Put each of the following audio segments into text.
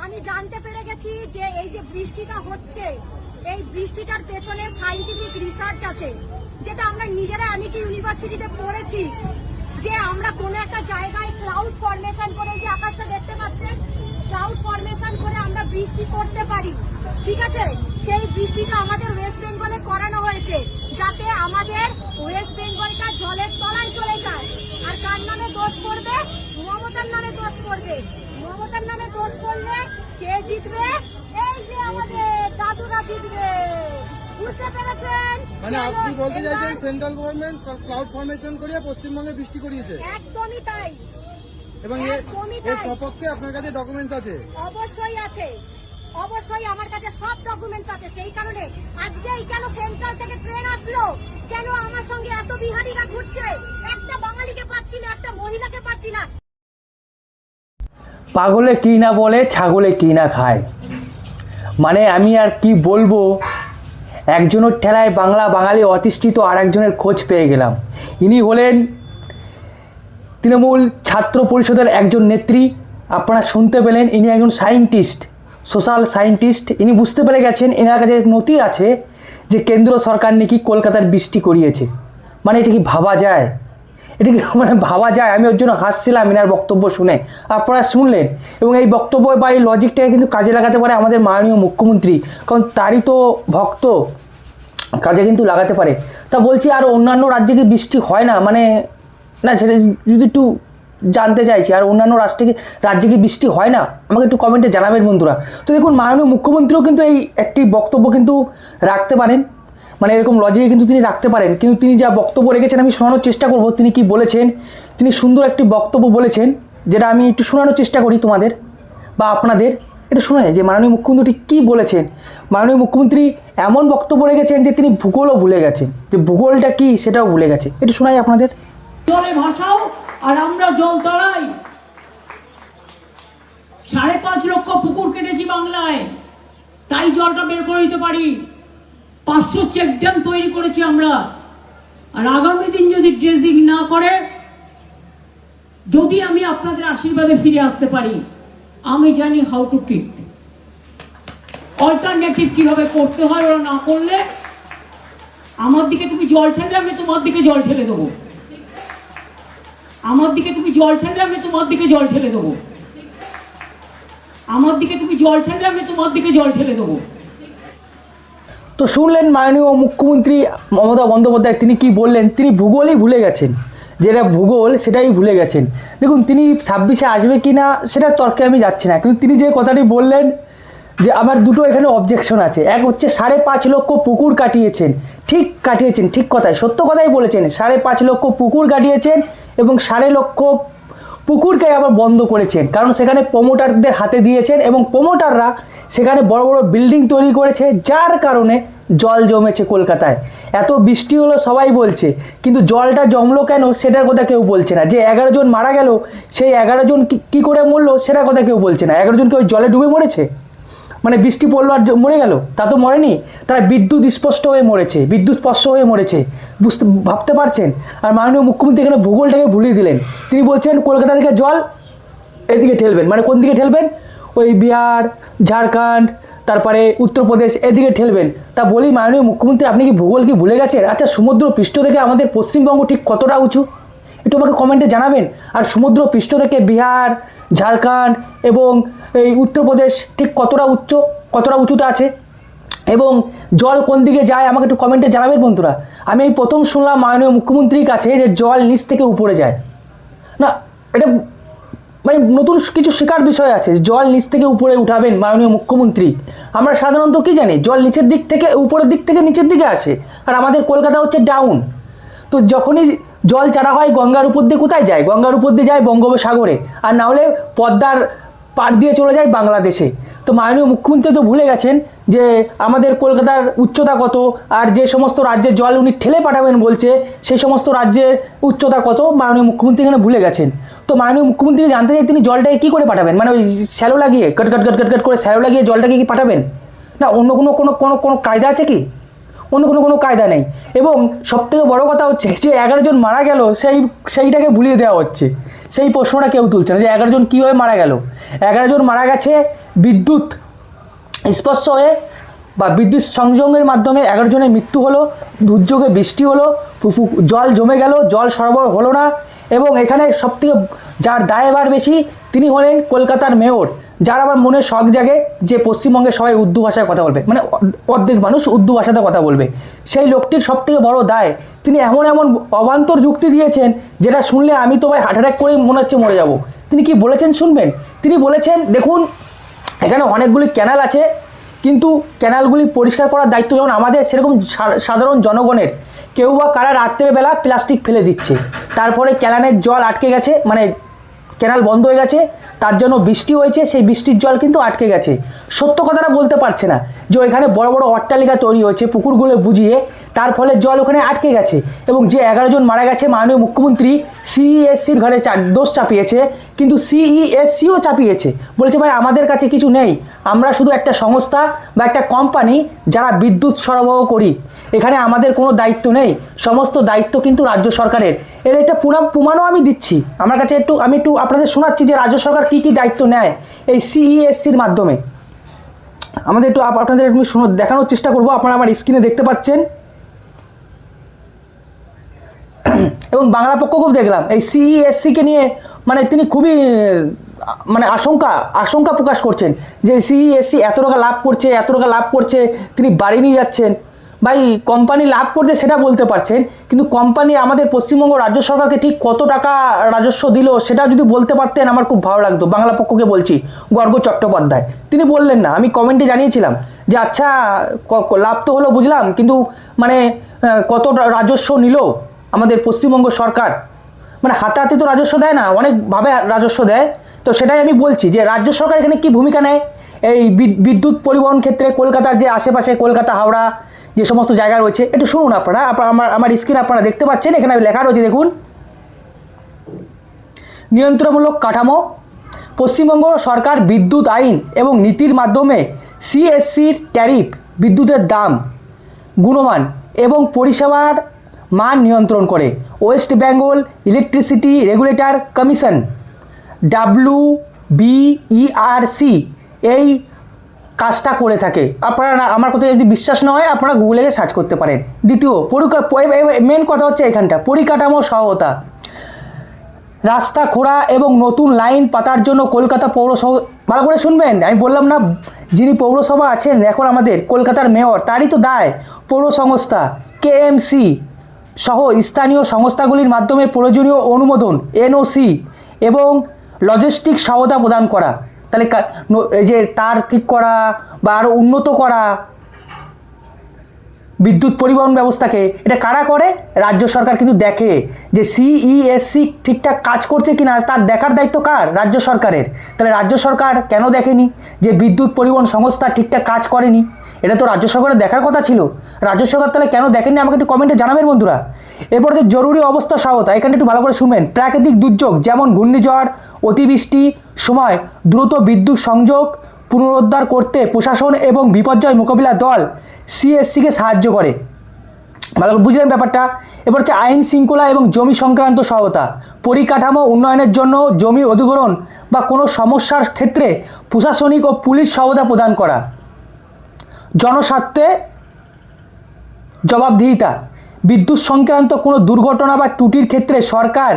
আমি জানতে পেরে গেছি যে এই যে বৃষ্টিটা হচ্ছে, এই বৃষ্টিটার পেছনে সাইন্টিফিক রিসার্চ আছে, যেটা আমরা নিজেরা অ্যামিটি ইউনিভার্সিটিতে পড়েছি, যে আমরা কোনো একটা জায়গায় ক্লাউড ফরমেশন করে, যে আকাশটা দেখতে পাচ্ছেন, ক্লাউড ফরমেশন করে আমরা বৃষ্টি করতে পারি। ঠিক আছে, সেই বৃষ্টিটা আমাদের ওয়েস্ট বেঙ্গলে করানো হয়েছে, যাতে আমাদের ওয়েস্ট বেঙ্গলটা জলের তলায় চলে যায়। আর কার নামে দোষ পড়বে? মমতার নামে দোষ পড়বে। মমতার নামে দোষ পড়লে কে জিতবে? এই যে আমাদের দাদুরা জিতবে। বুঝতে পেরেছেন? মানে আপনি বলতে চাইছেন সেন্ট্রাল গভর্নমেন্ট ক্লাউড ফরমেশন করিয়ে পশ্চিমবঙ্গে বৃষ্টি করিয়েছে? একদমই তাই। এবং এর সপক্ষে আপনার কাছে ডকুমেন্টস আছে? অবশ্যই আছে, অবশ্যই আমার কাছে সব ডকুমেন্টস আছে। সেই কারণে আজকে কেন সেন্ট্রাল থেকে ট্রেন আসলো, কেন আমার সঙ্গে এত বিহারিরা ঘুরছে, একটা বাঙালিকে পাচ্ছি না, একটা মহিলাকে পাচ্ছি না। পাগলে কি না বলে, ছাগলে কি না খায়। মানে আমি আর কি বলবো, একজনের ঠেলায় বাঙালি অতিষ্ঠিত, আর একজনের খোঁজ পেয়ে গেলাম। ইনি হলেন তৃণমূল ছাত্র পরিষদের একজন নেত্রী। আপনারা শুনতে পেলেন, ইনি একজন সায়েন্টিস্ট, সোশ্যাল সায়েন্টিস্ট। ইনি বুঝতে পেরে গেছেন, এনার কাছে নথি আছে যে কেন্দ্র সরকার নাকি কলকাতার বৃষ্টি করিয়েছে। মানে এটা কি ভাবা যায়? এটা কি মানে ভাবা যায়? আমি ওর জন্য হাসছিলাম এনার বক্তব্য শুনে। আপনারা শুনলেন, এবং এই বক্তব্য বা এই লজিকটাকে কিন্তু কাজে লাগাতে পারে আমাদের মাননীয় মুখ্যমন্ত্রী, কারণ তারই তো ভক্ত, কাজে কিন্তু লাগাতে পারে। তা বলছি, আর অন্যান্য রাজ্যে কি বৃষ্টি হয় না? মানে না, সেটা যদি একটু জানতে চাইছি, আর অন্যান্য রাজ্যে কি বৃষ্টি হয় না? আমাকে একটু কমেন্টে জানাবেন বন্ধুরা। তো দেখুন, মাননীয় মুখ্যমন্ত্রীও কিন্তু এই একটি বক্তব্য কিন্তু রাখতে পারেন, মানে এরকম লজিকে কিন্তু তিনি রাখতে পারেন। কিন্তু তিনি যা বক্তব্য রেখেছেন, আমি শোনানোর চেষ্টা করব তিনি কি বলেছেন। তিনি সুন্দর একটি বক্তব্য বলেছেন, যেটা আমি একটু শোনানোর চেষ্টা করি তোমাদের বা আপনাদের। এটা শোনায় যে মাননীয় মুখ্যমন্ত্রী কী বলেছেন। মাননীয় মুখ্যমন্ত্রী এমন বক্তব্য রেখেছেন যে তিনি ভূগোলও ভুলে গেছেন, যে ভূগোলটা কী সেটাও ভুলে গেছে। এটা শোনাই আপনাদের। জলে ভাসাও আর আমরা জল তলাই। 5.5 লক্ষ পুকুর কেটেছি বাংলায়, তাই জলটা বের করে দিতে পারি। 500 চেক ড্যাম তৈরি করেছি আমরা। আর আগামী দিন যদি ড্রেজিং না করে, যদি আমি আপনাদের আশীর্বাদে ফিরে আসতে পারি, আমি জানি হাউ টু ট্রিট। অল্টারনেটিভ কিভাবে করতে হয়, ওরা না করলে আমার দিকে তুমি জল ঠেললে আমি তোমার দিকে জল ঠেলে দেবো। আমার দিকে তুমি জল ঠেললে আমি তোমার দিকে জল ঠেলে দেবো। আমার দিকে তুমি জল ঠেললে আমি তোমার দিকে জল ঠেলে দেবো। তো শুনলেন মাননীয় মুখ্যমন্ত্রী মমতা বন্দ্যোপাধ্যায় তিনি কি বললেন। তিনি ভূগোলই ভুলে গেছেন, যেটা ভূগোল সেটাই ভুলে গেছেন। দেখুন, তিনি 26-এ আসবে কি না সেটার তর্কে আমি যাচ্ছি না, কিন্তু তিনি যে কথাটি বললেন, যে আমার দুটো এখানে অবজেকশন আছে। এক হচ্ছে 5.5 লক্ষ পুকুর কাটিয়েছেন, ঠিক কাটিয়েছেন, ঠিক কথাই, সত্য কথাই বলেছেন। 5.5 লক্ষ পুকুর কাটিয়েছেন এবং 1.5 লক্ষ পুকুরকে আবার বন্ধ করেছেন, কারণ সেখানে প্রমোটারদের হাতে দিয়েছেন এবং প্রমোটাররা সেখানে বড় বড় বিল্ডিং তৈরি করেছে, যার কারণে জল জমেছে কলকাতায়। এত বৃষ্টি হলো সবাই বলছে, কিন্তু জলটা জমলো কেন সেটার কথা কেউ বলছে না। যে 11 জন মারা গেল, সেই 11 জন কী করে মরলো সেটার কথা কেউ বলছে না। 11 জন কি ওই জলে ডুবে মরেছে? মানে বৃষ্টি পড়লো আর মরে গেল? তা তো মরেনি, তারা বিদ্যুৎ স্পষ্ট হয়ে মরেছে, বিদ্যুৎ স্পর্শ হয়ে মরেছে। ভাবতে পারছেন? আর মাননীয় মুখ্যমন্ত্রী এখানে ভূগোলটাকে ভুলিয়ে দিলেন। তিনি বলছেন কলকাতা থেকে জল এদিকে ঠেলবেন, মানে কোন দিকে ঠেলবেন? ওই বিহার, ঝাড়খণ্ড, তারপরে উত্তরপ্রদেশ, এদিকে ঠেলবেন। তা বলি, মাননীয় মুখ্যমন্ত্রী আপনি কি ভূগোল কি ভুলে গেছেন? আচ্ছা, সমুদ্র পৃষ্ঠ থেকে আমাদের পশ্চিমবঙ্গ ঠিক কতটা উঁচু একটু আমাকে কমেন্টে জানাবেন। আর সমুদ্র পৃষ্ঠ থেকে বিহার, ঝাড়খণ্ড এবং এই উত্তরপ্রদেশ ঠিক কতটা উঁচুতে আছে, এবং জল কোন দিকে যায় আমাকে একটু কমেন্টে জানাবেন বন্ধুরা। আমি এই প্রথম শুনলাম মাননীয় মুখ্যমন্ত্রীর কাছে যে জল নিচ থেকে উপরে যায়। না, এটা মানে নতুন কিছু শেখার বিষয় আছে। জল নিচ থেকে উপরে উঠাবেন মাননীয় মুখ্যমন্ত্রী। আমরা সাধারণত কি জানি, জল নিচের দিক থেকে উপরের দিক থেকে নিচের দিকে আসে, আর আমাদের কলকাতা হচ্ছে ডাউন। তো যখনই জল ছাড়া হয় গঙ্গার উপর দিয়ে কোথায় যায়? গঙ্গার উপর দিয়ে যায় বঙ্গোপসাগরে, আর না হলে পদ্মার পার দিয়ে চলে যায় বাংলাদেশে। তো মাননীয় মুখ্যমন্ত্রী তো ভুলে গেছেন যে আমাদের কলকাতার উচ্চতা কত, আর যে সমস্ত রাজ্যের জল উনি ঠেলে পাঠাবেন বলছে সেই সমস্ত রাজ্যের উচ্চতা কত মাননীয় মুখ্যমন্ত্রী এখানে ভুলে গেছেন। তো মাননীয় মুখ্যমন্ত্রী জানতে চাই তিনি জলটাকে কী করে পাঠাবেন, মানে ওই শ্যালো লাগিয়ে কট করে শ্যালো লাগিয়ে জলটাকে কি পাঠাবেন? না অন্য কোনো কায়দা আছে কি? অন্য কোনো কায়দা নেই। এবং সবথেকে বড় কথা হচ্ছে যে 11 জন মারা গেল সেইটাকে ভুলিয়ে দেওয়া হচ্ছে, সেই প্রশ্নটা কেউ তুলছে না যে 11 জন কীভাবে মারা গেল। 11 জন মারা গেছে বিদ্যুৎ স্পর্শ হয়ে বা বিদ্যুৎ সংযোগের মাধ্যমে 11 জনের মৃত্যু হলো, দুর্যোগে বৃষ্টি হলো, জল জমে গেল, জল সরবরাহ হলো না। এবং এখানে সবথেকে যার দায়ভার বেশি তিনি হলেন কলকাতার মেয়র, যার আবার মনে শখ জাগে যে পশ্চিমবঙ্গে সবাই উর্দু ভাষায় কথা বলবে, মানে অর্ধেক মানুষ উর্দু ভাষাতে কথা বলবে। সেই লোকটির সবথেকে বড় দায়, তিনি এমন অবান্তর যুক্তি দিয়েছেন যেটা শুনলে আমি তো ভাই হার্ট অ্যাটাক করে মনে হচ্ছে মরে যাব। তিনি কি বলেছেন শুনবেন? তিনি বলেছেন, দেখুন এখানে অনেকগুলি ক্যানাল আছে, কিন্তু ক্যানালগুলি পরিষ্কার করার দায়িত্ব যেমন আমাদের, সেরকম সাধারণ জনগণের। কেউ বা কারা রাত্রেবেলা প্লাস্টিক ফেলে দিচ্ছে, তারপরে ক্যানালের জল আটকে গেছে, মানে ক্যানাল বন্ধ হয়ে গেছে, তার জন্য বৃষ্টি হয়েছে, সেই বৃষ্টির জল কিন্তু আটকে গেছে। সত্য কথাটা বলতে পারছে না যে ওইখানে বড় বড় অট্টালিকা তৈরি হয়েছে পুকুরগুলো বুঝিয়ে, তার ফলে জল ওখানে আটকে গেছে। এবং যে 11 জন মারা গেছে মাননীয় মুখ্যমন্ত্রী সিইএসসির ঘরে দোষ চাপিয়েছে, কিন্তু সিইএসসিও চাপিয়েছে, বলেছে ভাই আমাদের কাছে কিছু নেই, আমরা শুধু একটা সংস্থা বা একটা কোম্পানি যারা বিদ্যুৎ সরবরাহ করি, এখানে আমাদের কোনো দায়িত্ব নেই, সমস্ত দায়িত্ব কিন্তু রাজ্য সরকারের। এর একটা প্রমাণও আমি দিচ্ছি, আমার কাছে আমি একটু আপনাদের শোনাচ্ছি যে রাজ্য সরকার কী কী দায়িত্ব নেয় এই সিইএসসির মাধ্যমে। আমাদের একটু আপনাদের একটু দেখানোর চেষ্টা করবো, আপনারা আমার স্ক্রিনে দেখতে পাচ্ছেন। এবং বাংলা পক্ষকেও দেখলাম এই সিইএসসিকে নিয়ে, মানে তিনি খুবই মানে আশঙ্কা প্রকাশ করছেন যে সিইএসসি এত টাকা লাভ করছে, তিনি বাড়ি নিয়ে যাচ্ছেন। ভাই কোম্পানি লাভ করছে সেটা বলতে পারছেন, কিন্তু কোম্পানি আমাদের পশ্চিমবঙ্গ রাজ্য সরকারকে ঠিক কত টাকা রাজস্ব দিল সেটা যদি বলতে পারতেন আমার খুব ভালো লাগতো। বাংলা পক্ষকে বলছি, গর্গ চট্টোপাধ্যায়, তিনি বললেন না। আমি কমেন্টে জানিয়েছিলাম যে আচ্ছা লাভ তো হলো বুঝলাম, কিন্তু মানে কত রাজস্ব নিল আমাদের পশ্চিমবঙ্গ সরকার, মানে হাতে তো রাজস্ব দেয় না, অনেকভাবে রাজস্ব দেয়। তো সেটাই আমি বলছি যে রাজ্য সরকার এখানে কি ভূমিকা নেয় এই বিদ্যুৎ পরিবহন ক্ষেত্রে। কলকাতার যে আশেপাশে কলকাতা হাওড়া যে সমস্ত জায়গা রয়েছে, একটু শুনুন আপনারা, আমার স্ক্রিন আপনারা দেখতে পাচ্ছেন, এখানে লেখা রয়েছে দেখুন, নিয়ন্ত্রণমূলক কাঠামো। পশ্চিমবঙ্গ সরকার বিদ্যুৎ আইন এবং নীতির মাধ্যমে সিএসসির ট্যারিফ, বিদ্যুতের দাম, গুণমান এবং পরিষেবার মান নিয়ন্ত্রণ করে। West Bengal electricity regulator commission WBERC এই কাজটা করে থাকে। আপনারা আমার কথা যদি বিশ্বাস না হয় আপনারা গুগলে সার্চ করতে পারেন। দ্বিতীয় মেন কথা হচ্ছে এখানটা পরিকাঠামো সহায়তা, রাস্তা খোঁড়া এবং নতুন লাইন পাতার জন্য কলকাতা পৌরসভা, ভালো করে শুনবেন, আমি বললাম না যিনি পৌরসভা আছেন এখন আমাদের কলকাতার মেয়র, তারই তো দায়। পৌর সংস্থা KMC সহ স্থানীয় সংস্থাগুলির মাধ্যমে প্রয়োজনীয় অনুমোদন NOC এবং লজিস্টিক সহায়তা প্রদান করা। তাহলে এই যে তার ঠিক করা বা আরও উন্নত করা বিদ্যুৎ পরিবহন ব্যবস্থাকে, এটা কারা করে? রাজ্য সরকার কিন্তু দেখে যে সিইএসসি ঠিকঠাক কাজ করছে কিনা, তার দেখার দায়িত্ব কার? রাজ্য সরকারের। তাহলে রাজ্য সরকার কেন দেখেনি যে বিদ্যুৎ পরিবহন সংস্থা ঠিকঠাক কাজ করেনি? এটা তো রাজ্য সরকারের দেখার কথা ছিল। রাজ্য সরকার তাহলে কেন দেখেননি আমাকে একটু কমেন্টে জানাবেন বন্ধুরা। এরপর যে জরুরি অবস্থা সহায়তা, এখানে একটু ভালো করে শুনবেন। প্রাকৃতিক দুর্যোগ যেমন ঘূর্ণিঝড়, অতিবৃষ্টি সময় দ্রুত বিদ্যুৎ সংযোগ পুনরুদ্ধার করতে প্রশাসন এবং বিপর্যয় মোকাবিলা দল সিএসসিকে সাহায্য করে। ভালো করে বুঝলেন ব্যাপারটা। এবার হচ্ছে আইন শৃঙ্খলা এবং জমি সংক্রান্ত সহায়তা, পরিকাঠামো উন্নয়নের জন্য জমি অধিগ্রহণ বা কোনো সমস্যার ক্ষেত্রে প্রশাসনিক ও পুলিশ সহায়তা প্রদান করা। জনস্বার্থে জবাবদিহিতা, বিদ্যুৎ সংক্রান্ত কোনো দুর্ঘটনা বা ত্রুটির ক্ষেত্রে সরকার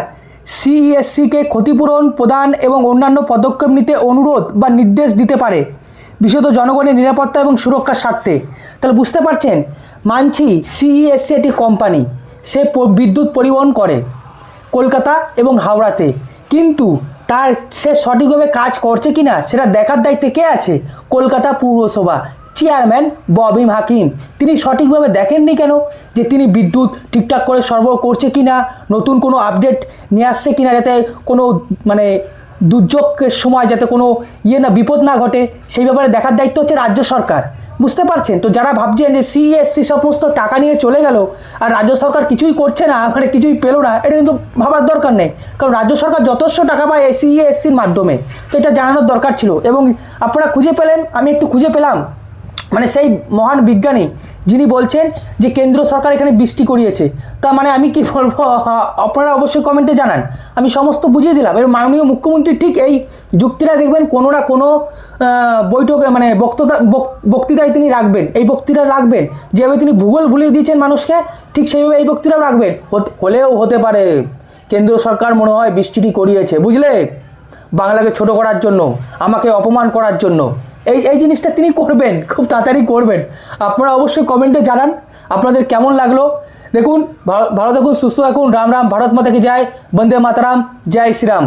সিইএসসিকে ক্ষতিপূরণ প্রদান এবং অন্যান্য পদক্ষেপ নিতে অনুরোধ বা নির্দেশ দিতে পারে, বিশেষত জনগণের নিরাপত্তা এবং সুরক্ষার স্বার্থে। তাহলে বুঝতে পারছেন, মানছি সিইএসসি একটি কোম্পানি, সে বিদ্যুৎ পরিবহন করে কলকাতা এবং হাওড়াতে, কিন্তু সে সঠিকভাবে কাজ করছে কিনা সেটা দেখার দায়িত্বে কে আছে? কলকাতা পৌরসভা চেয়ারম্যান ববিম হাকিম। তিনি সঠিকভাবে দেখেননি কেন যে তিনি বিদ্যুৎ ঠিকঠাক করে সরবরাহ করছে কিনা, নতুন কোনো আপডেট নিয়ে আসছে কিনা, যাতে কোনো মানে দুর্যোগের সময় যাতে কোনো বিপদ না ঘটে, সেই ব্যাপারে দেখার দায়িত্ব হচ্ছে রাজ্য সরকার। বুঝতে পারছেন তো? যারা ভাবছেন যে সিইএসসি সমস্ত টাকা নিয়ে চলে গেল আর রাজ্য সরকার কিছুই করছে না, মানে কিছুই পেলো না, এটা কিন্তু ভাবার দরকার নেই, কারণ রাজ্য সরকার যথেষ্ট টাকা পায় এই সিইএসসির মাধ্যমে। তো এটা জানানোর দরকার ছিল। এবং আপনারা খুঁজে পেলেন, আমি একটু খুঁজে পেলাম মানে সেই মহান বিজ্ঞানী যিনি বলছেন যে কেন্দ্র সরকার এখানে বৃষ্টি করিয়েছে, তা মানে আমি কি বলবো, আপনারা অবশ্যই কমেন্টে জানান, আমি সমস্ত বুঝিয়ে দিলাম। এর মাননীয় মুখ্যমন্ত্রী ঠিক এই যুক্তিটা দেখবেন কোনো না কোনো বৈঠকে মানে বক্তৃতায় তিনি রাখবেন, এই বক্তৃতা রাখবেন যেভাবে তিনি ভূগোল ভুলিয়ে দিয়েছেন মানুষকে, ঠিক সেইভাবে এই বক্তৃতাও রাখবেন। হলেও হতে পারে কেন্দ্র সরকার মনে হয় বৃষ্টিটি করিয়েছে, বুঝলে, বাংলাকে ছোট করার জন্য, আমাকে অপমান করার জন্য। এই জিনিসটা তিনি করবেন, খুব তাড়াতাড়ি করবেন। আপনারা অবশ্যই কমেন্টে জানান আপনাদের কেমন লাগলো। দেখুন, ভালো থাকুন, সুস্থ থাকুন, রাম রাম, ভারত মাতা কি জয়, বন্দে মাতারাম, জয় শ্রীরাম।